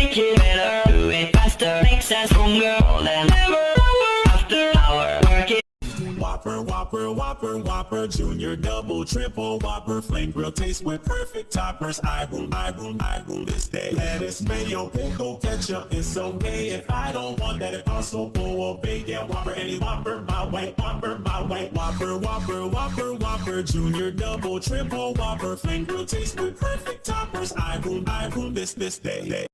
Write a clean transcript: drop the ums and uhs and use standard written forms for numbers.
make it better, do it faster, makes us stronger more than ever. After hour, work it. Whopper, Whopper, Whopper, Whopper, Junior, Double, Triple, Whopper, Flame Grill taste with perfect toppers. I rule this day. Lettuce, mayo, pickle, ketchup, it's okay if I don't want that. It also full of bacon. Whopper, any Whopper, my way, Whopper, my way. Whopper, Whopper, Whopper, Whopper, Junior, Double, Triple, Whopper, Flame Grill taste with perfect toppers. I rule this day.